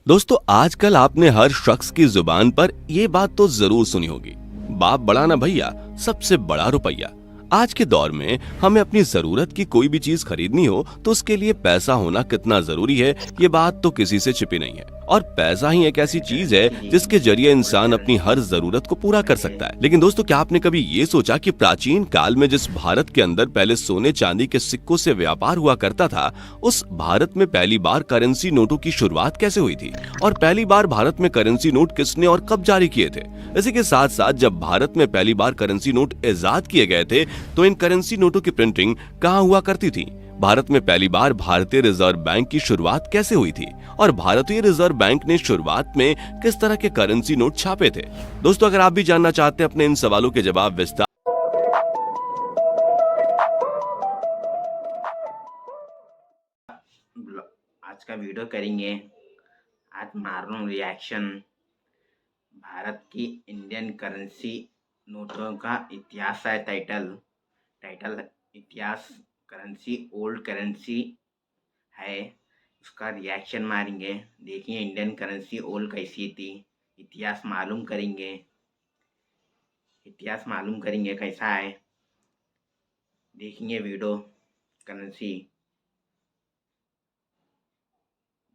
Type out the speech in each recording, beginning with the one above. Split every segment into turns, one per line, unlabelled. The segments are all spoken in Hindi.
दोस्तों आजकल आपने हर शख्स की जुबान पर ये बात तो जरूर सुनी होगी, बाप बड़ा ना भैया, सबसे बड़ा रुपया। आज के दौर में हमें अपनी जरूरत की कोई भी चीज खरीदनी हो तो उसके लिए पैसा होना कितना जरूरी है, ये बात तो किसी से छिपी नहीं है। और पैसा ही एक ऐसी चीज है जिसके जरिए इंसान अपनी हर जरूरत को पूरा कर सकता है। लेकिन दोस्तों, क्या आपने कभी ये सोचा कि प्राचीन काल में जिस भारत के अंदर पहले सोने चांदी के सिक्कों से व्यापार हुआ करता था, उस भारत में पहली बार करेंसी नोटों की शुरुआत कैसे हुई थी और पहली बार भारत में करेंसी नोट किसने और कब जारी किए थे। इसी के साथ साथ जब भारत में पहली बार करेंसी नोट इजाद किए गए थे तो इन करेंसी नोटों की प्रिंटिंग कहाँ हुआ करती थी, भारत में पहली बार भारतीय रिजर्व बैंक की शुरुआत कैसे हुई थी और भारतीय रिजर्व बैंक ने शुरुआत में किस तरह के करेंसी नोट छापे थे। दोस्तों, अगर आप भी जानना चाहते हैं अपने इन सवालों के जवाब विस्तार
आज का वीडियो करेंगे। आज मालूम रिएक्शन भारत की इंडियन करेंसी नोटों का इतिहास है। टाइटल इतिहास करेंसी ओल्ड करेंसी है, उसका रिएक्शन मारेंगे। देखिए इंडियन करेंसी ओल्ड कैसी थी, इतिहास मालूम करेंगे कैसा है। देखेंगे वीडियो करेंसी,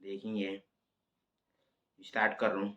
देखेंगे। स्टार्ट कर रहा हूँ।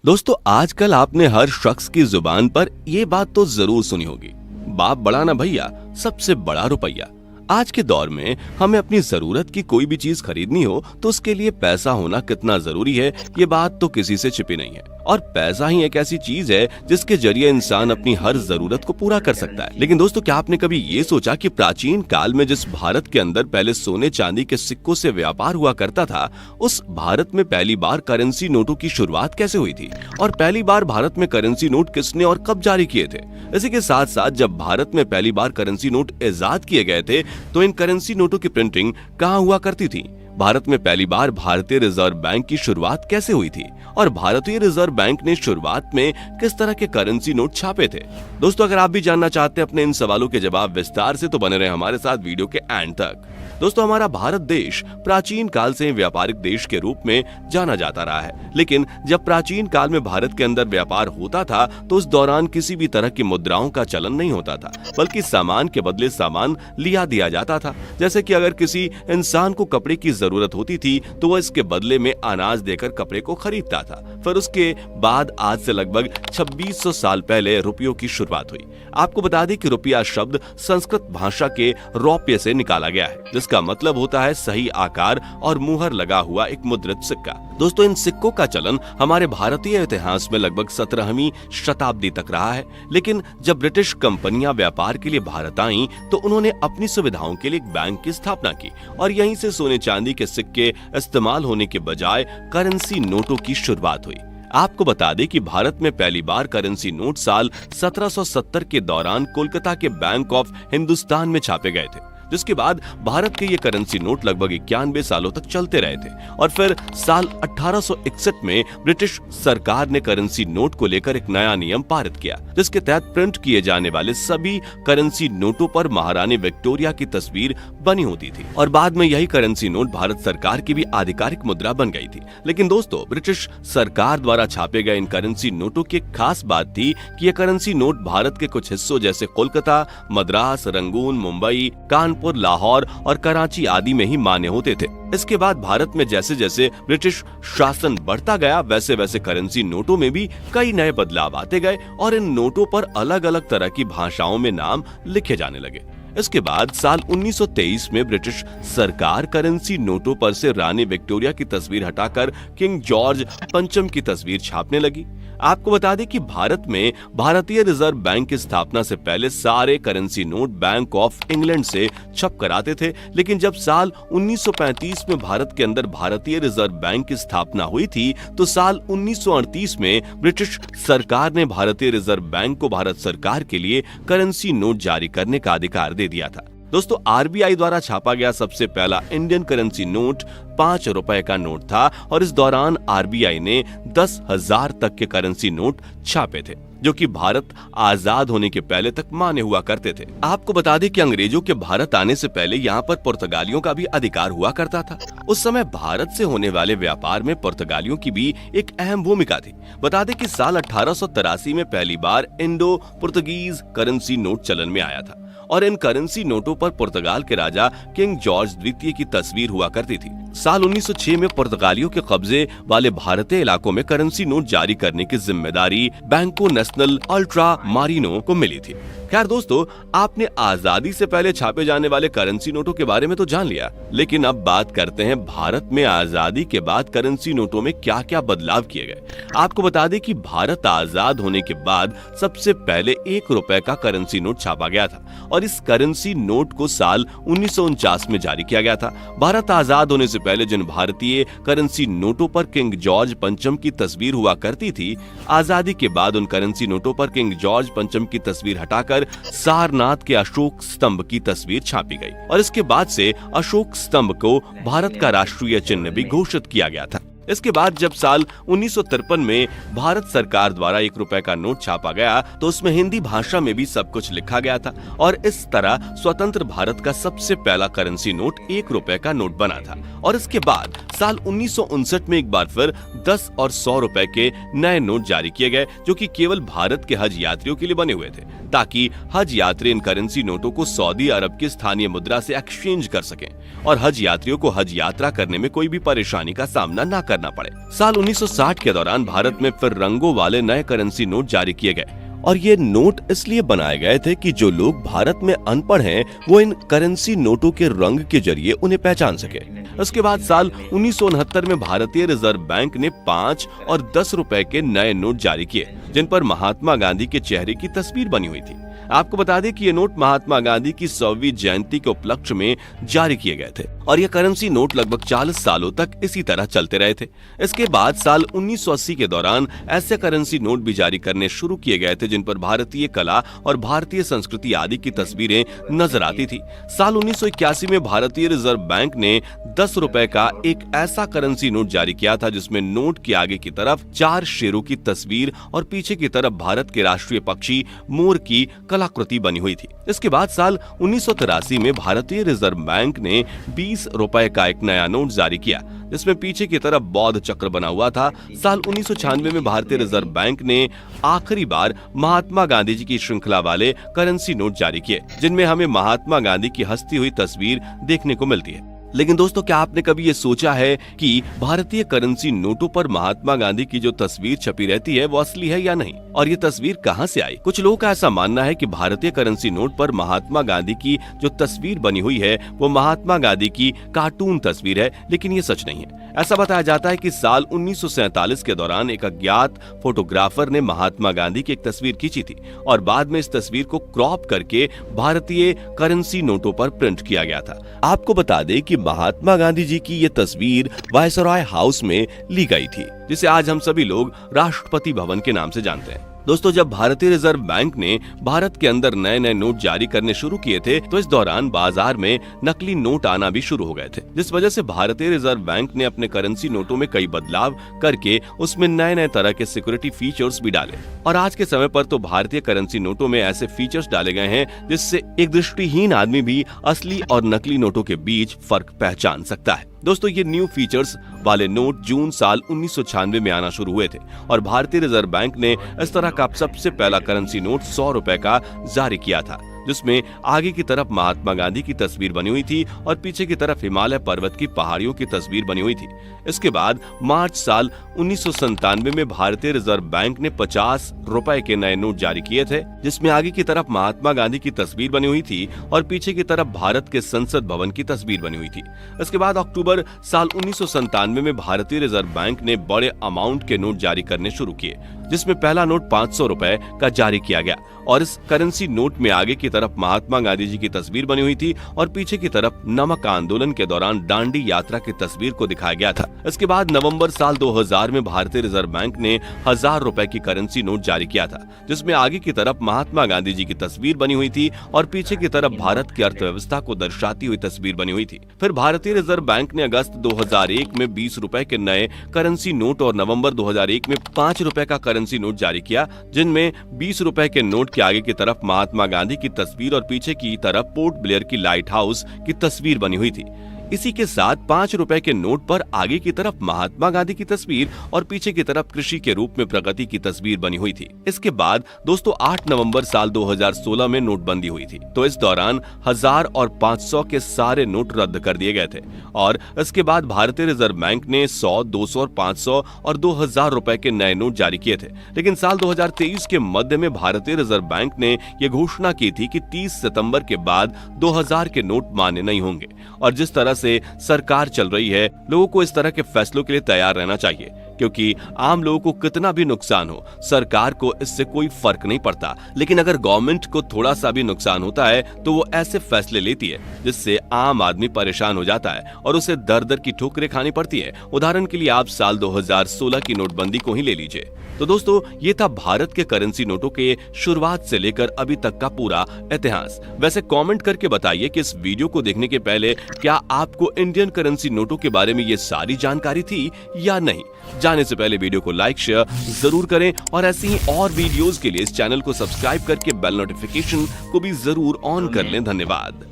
दोस्तों आजकल आपने हर शख्स की जुबान पर यह बात तो जरूर सुनी होगी, बाप बड़ा ना भैया, सबसे बड़ा रुपया। आज के दौर में हमें अपनी जरूरत की कोई भी चीज खरीदनी हो तो उसके लिए पैसा होना कितना जरूरी है, ये बात तो किसी से छिपी नहीं है। और पैसा ही एक ऐसी चीज है जिसके जरिए इंसान अपनी हर जरूरत को पूरा कर सकता है। लेकिन दोस्तों, क्या आपने कभी ये सोचा कि प्राचीन काल में जिस भारत के अंदर पहले सोने चांदी के सिक्कों से व्यापार हुआ करता था, उस भारत में पहली बार करेंसी नोटों की शुरुआत कैसे हुई थी और पहली बार भारत में करेंसी नोट किसने और कब जारी किए थे। इसी के साथ साथ जब भारत में पहली बार करेंसी नोट इजाद किए गए थे तो इन करेंसी नोटों की प्रिंटिंग कहाँ हुआ करती थी, भारत में पहली बार भारतीय रिजर्व बैंक की शुरुआत कैसे हुई थी और भारतीय रिजर्व बैंक ने शुरुआत में किस तरह के करेंसी नोट छापे थे। दोस्तों, अगर आप भी जानना चाहते हैं अपने इन सवालों के जवाब विस्तार से तो बने रहे हमारे साथ वीडियो के एंड तक। दोस्तों, हमारा भारत देश प्राचीन काल से व्यापारिक देश के रूप में जाना जाता रहा है। लेकिन जब प्राचीन काल में भारत के अंदर व्यापार होता था तो उस दौरान किसी भी तरह की मुद्राओं का चलन नहीं होता था, बल्कि सामान के बदले सामान लिया दिया जाता था। जैसे कि अगर किसी इंसान को कपड़े की जरूरत होती थी तो वह इसके बदले में अनाज देकर कपड़े को खरीदता था। फिर उसके बाद आज से लगभग 2600 साल पहले रुपयों की शुरुआत हुई। आपको बता दें कि रुपया शब्द संस्कृत भाषा के रौप्य से निकाला गया है, जिसका मतलब होता है सही आकार और मुहर लगा हुआ एक मुद्रित सिक्का। दोस्तों, इन सिक्कों का चलन हमारे भारतीय इतिहास में लगभग 17वीं शताब्दी तक रहा है। लेकिन जब ब्रिटिश कंपनियां व्यापार के लिए भारत आईं तो उन्होंने अपनी सुविधाओं के लिए एक बैंक की स्थापना की और यहीं से सोने चांदी के सिक्के इस्तेमाल होने के बजाय करेंसी नोटों की शुरुआत हुई। आपको बता दें कि भारत में पहली बार करेंसी नोट साल 1770 के दौरान कोलकाता के बैंक ऑफ हिंदुस्तान में छापे गए थे, जिसके बाद भारत के ये करेंसी नोट लगभग 91 सालों तक चलते रहे थे। और फिर साल 1861 में ब्रिटिश सरकार ने करेंसी नोट को लेकर एक नया नियम पारित किया, जिसके तहत प्रिंट किए जाने वाले सभी करेंसी नोटों पर महारानी विक्टोरिया की तस्वीर बनी होती थी और बाद में यही करेंसी नोट भारत सरकार की भी आधिकारिक मुद्रा बन गई थी। लेकिन दोस्तों, ब्रिटिश सरकार द्वारा छापे गए इन करेंसी नोटों की एक खास बात थी कि ये करेंसी नोट भारत के कुछ हिस्सों जैसे कोलकाता, मद्रास, रंगून, मुंबई, कानपुर, लाहौर और कराची आदि में ही मान्य होते थे। इसके बाद भारत में जैसे जैसे ब्रिटिश शासन बढ़ता गया वैसे वैसे करेंसी नोटों में भी कई नए बदलाव आते गए और इन नोटों पर अलग अलग तरह की भाषाओं में नाम लिखे जाने लगे। इसके बाद साल 1923 में ब्रिटिश सरकार करेंसी नोटों पर से रानी विक्टोरिया की तस्वीर हटाकर किंग जॉर्ज पंचम की तस्वीर छापने लगी। आपको बता दें कि भारत में भारतीय रिजर्व बैंक की स्थापना से पहले सारे currency note bank of England से छप कर आते थे। लेकिन जब साल 1935 में भारत के अंदर भारतीय रिजर्व बैंक की स्थापना हुई थी तो साल 1938 में ब्रिटिश सरकार ने भारतीय रिजर्व बैंक को भारत सरकार के लिए करेंसी नोट जारी करने का अधिकार दे दिया था। दोस्तों, आरबीआई द्वारा छापा गया सबसे पहला इंडियन करेंसी नोट 5 रुपए का नोट था और इस दौरान आरबीआई ने 10,000 तक के करेंसी नोट छापे थे। जो कि भारत आजाद होने के पहले तक मान्य हुआ करते थे। आपको बता दें कि अंग्रेजों के भारत आने से पहले यहाँ पर पुर्तगालियों का भी अधिकार हुआ करता था। उस समय भारत से होने वाले व्यापार में पुर्तगालियों की भी एक अहम भूमिका थी। बता दें कि साल 1883 में पहली बार इंडो पुर्तगीज करेंसी नोट चलन में आया था और इन करेंसी नोटों पर पुर्तगाल के राजा किंग जॉर्ज द्वितीय की तस्वीर हुआ करती थी। साल 1906 में पुर्तगालियों के कब्जे वाले भारतीय इलाकों में करेंसी नोट जारी करने की जिम्मेदारी बैंको नेशनल अल्ट्रा मारिनो को मिली थी। खैर दोस्तों, आपने आजादी से पहले छापे जाने वाले करेंसी नोटों के बारे में तो जान लिया, लेकिन अब बात करते हैं भारत में आजादी के बाद करेंसी नोटों में क्या क्या बदलाव किए गए। आपको बता दें कि भारत आजाद होने के बाद सबसे पहले 1 रुपए का करेंसी नोट छापा गया था और इस करेंसी नोट को साल 1949 में जारी किया गया था। भारत आजाद होने से पहले जिन भारतीय करेंसी नोटों पर किंग जॉर्ज पंचम की तस्वीर हुआ करती थी, आजादी के बाद उन करेंसी नोटों पर किंग जॉर्ज पंचम की तस्वीर हटाकर सारनाथ के अशोक स्तंभ की तस्वीर छापी गई और इसके बाद से अशोक स्तंभ को भारत का राष्ट्रीय चिन्ह भी घोषित किया गया था। इसके बाद जब साल 1953 में भारत सरकार द्वारा 1 रुपए का नोट छापा गया तो उसमें हिंदी भाषा में भी सब कुछ लिखा गया था और इस तरह स्वतंत्र भारत का सबसे पहला करेंसी नोट 1 रुपए का नोट बना था। और इसके बाद साल 1959 में एक बार फिर 10 और 100 रुपए के नए नोट जारी किए गए, जो कि केवल भारत के हज यात्रियों के लिए बने हुए थे, ताकि हज यात्री इन करेंसी नोटों को सऊदी अरब की स्थानीय मुद्रा से एक्सचेंज कर सकें और हज यात्रियों को हज यात्रा करने में कोई भी परेशानी का सामना न करना पड़े। साल 1960 के दौरान भारत में फिर रंगों वाले नए करेंसी नोट जारी किए गए और ये नोट इसलिए बनाए गए थे कि जो लोग भारत में अनपढ़ हैं वो इन करेंसी नोटों के रंग के जरिए उन्हें पहचान सके। उसके बाद साल 1969 में भारतीय रिजर्व बैंक ने 5 और 10 रुपए के नए नोट जारी किए, जिन पर महात्मा गांधी के चेहरे की तस्वीर बनी हुई थी। आपको बता दें कि ये नोट महात्मा गांधी की 100वीं जयंती के उपलक्ष्य में जारी किए गए थे और ये करेंसी नोट लगभग 40 सालों तक इसी तरह चलते रहे थे। इसके बाद साल 1980 के दौरान ऐसे करेंसी नोट भी जारी करने शुरू किए गए थे जिन पर भारतीय कला और भारतीय संस्कृति आदि की तस्वीरें नजर आती थी। साल 1981 में भारतीय रिजर्व बैंक ने 10 रुपए का एक ऐसा करेंसी नोट जारी किया था जिसमें नोट के आगे की तरफ 4 शेरों की तस्वीर और पीछे की तरफ भारत के राष्ट्रीय पक्षी मोर की कलाकृति बनी हुई थी। इसके बाद साल 1983 में भारतीय रिजर्व बैंक ने 20 रुपए का एक नया नोट जारी किया जिसमें पीछे की तरफ बौद्ध चक्र बना हुआ था। साल 1996 में भारतीय रिजर्व बैंक ने आखिरी बार महात्मा गांधी जी की श्रृंखला वाले करेंसी नोट जारी किए, जिनमें हमें महात्मा गांधी की हंसती हुई तस्वीर देखने को मिलती है। लेकिन दोस्तों, क्या आपने कभी ये सोचा है कि भारतीय करेंसी नोटों पर महात्मा गांधी की जो तस्वीर छपी रहती है वो असली है या नहीं, और ये तस्वीर कहां से आई? कुछ लोगों का ऐसा मानना है कि भारतीय करेंसी नोट पर महात्मा गांधी की जो तस्वीर बनी हुई है वो महात्मा गांधी की कार्टून तस्वीर है, लेकिन ये सच नहीं है। ऐसा बताया जाता है कि साल 1947 के दौरान एक अज्ञात फोटोग्राफर ने महात्मा गांधी की एक तस्वीर खींची थी और बाद में इस तस्वीर को क्रॉप करके भारतीय करेंसी नोटों पर प्रिंट किया गया था। आपको बता दें कि महात्मा गांधी जी की ये तस्वीर वायसरॉय हाउस में ली गई थी, जिसे आज हम सभी लोग राष्ट्रपति भवन के नाम से जानते हैं। दोस्तों, जब भारतीय रिजर्व बैंक ने भारत के अंदर नए नए नोट जारी करने शुरू किए थे तो इस दौरान बाजार में नकली नोट आना भी शुरू हो गए थे, जिस वजह से भारतीय रिजर्व बैंक ने अपने करेंसी नोटों में कई बदलाव करके उसमें नए नए तरह के सिक्योरिटी फीचर्स भी डाले। और आज के समय पर तो भारतीय करेंसी नोटों में ऐसे फीचर्स डाले गए हैं जिससे एक दृष्टिहीन आदमी भी असली और नकली नोटों के बीच फर्क पहचान सकता है। दोस्तों, ये न्यू फीचर्स वाले नोट जून साल 1996 में आना शुरू हुए थे और भारतीय रिजर्व बैंक ने इस तरह का सबसे पहला करेंसी नोट 100 रुपए का जारी किया था, जिसमें आगे की तरफ महात्मा गांधी की तस्वीर बनी हुई थी और पीछे की तरफ हिमालय पर्वत की पहाड़ियों की तस्वीर बनी हुई थी। इसके बाद मार्च साल 1997 में भारतीय रिजर्व बैंक ने 50 रुपए के नए नोट जारी किए थे, जिसमें आगे की तरफ महात्मा गांधी की तस्वीर बनी हुई थी और पीछे की तरफ भारत के संसद भवन की तस्वीर बनी हुई थी। इसके बाद अक्टूबर साल 1997 में भारतीय रिजर्व बैंक ने बड़े अमाउंट के नोट जारी करने शुरू किए, जिसमें पहला नोट 500 रुपए का जारी किया गया और इस करेंसी नोट में आगे की तरफ महात्मा गांधी जी की तस्वीर बनी हुई थी और पीछे की तरफ नमक आंदोलन के दौरान दांडी यात्रा की तस्वीर को दिखाया गया था। इसके बाद नवंबर साल 2000 में भारतीय रिजर्व बैंक ने 1000 रुपए की करेंसी नोट जारी किया था, जिसमें आगे की तरफ महात्मा गांधी जी की तस्वीर बनी हुई थी और पीछे की तरफ भारत की अर्थव्यवस्था को दर्शाती हुई तस्वीर बनी हुई थी। फिर भारतीय रिजर्व बैंक ने अगस्त 2001 में 20 रुपए के नए करेंसी नोट और नवंबर 2001 में 5 रुपए का करेंसी करेंसी नोट जारी किया, जिनमें 20 रुपए के नोट के आगे की तरफ महात्मा गांधी की तस्वीर और पीछे की तरफ पोर्ट ब्लेयर की लाइट हाउस की तस्वीर बनी हुई थी। इसी के साथ 5 रुपए के नोट पर आगे की तरफ महात्मा गांधी की तस्वीर और पीछे की तरफ कृषि के रूप में प्रगति की तस्वीर बनी हुई थी। इसके बाद दोस्तों 8 नवंबर साल 2016 में नोटबंदी हुई थी। तो इस दौरान 1000 और 500 के सारे नोट रद्द कर दिए गए थे और इसके बाद भारतीय रिजर्व बैंक ने 100, 200 और 500 और 2000 रुपए के नए नोट जारी किए थे। लेकिन साल 2023 के मध्य में भारतीय रिजर्व बैंक ने यह घोषणा की थी कि 30 सितंबर के बाद 2000 के नोट मान्य नहीं होंगे। और जिस तरह से सरकार चल रही है, लोगों को इस तरह के फैसलों के लिए तैयार रहना चाहिए, क्योंकि आम लोगों को कितना भी नुकसान हो, सरकार को इससे कोई फर्क नहीं पड़ता। लेकिन अगर गवर्नमेंट को थोड़ा सा भी नुकसान होता है तो वो ऐसे फैसले लेती है जिससे आम आदमी परेशान हो जाता है और उसे दर दर की ठोकरें खानी पड़ती है। उदाहरण के लिए आप साल 2016 की नोटबंदी को ही ले लीजिए। तो दोस्तों ये था भारत के करेंसी नोटों के शुरुआत से लेकर अभी तक का पूरा इतिहास। वैसे कमेंट करके बताइए कि इस वीडियो को देखने के पहले क्या आपको इंडियन करेंसी नोटों के बारे में ये सारी जानकारी थी या नहीं। जाने से पहले वीडियो को लाइक शेयर जरूर करें और ऐसी ही और वीडियोस के लिए इस चैनल को सब्सक्राइब करके बेल नोटिफिकेशन को भी जरूर ऑन कर लें। धन्यवाद।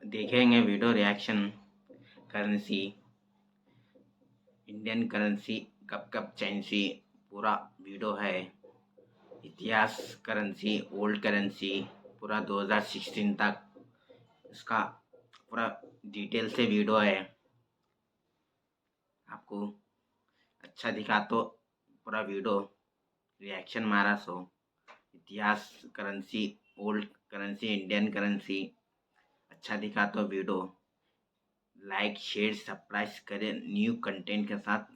देखेंगे video reaction currency, Indian currency कब चेंज हुई, पूरा वीडियो है। इतिहास करेंसी, ओल्ड करेंसी पूरा 2016 तक इसका पूरा डिटेल से वीडियो है। आपको अच्छा दिखा तो पूरा वीडियो रिएक्शन मारा सो। इतिहास currency, old currency, Indian currency अच्छा दिखा तो वीडियो लाइक शेयर सब्सक्राइब करें न्यू कंटेंट के साथ।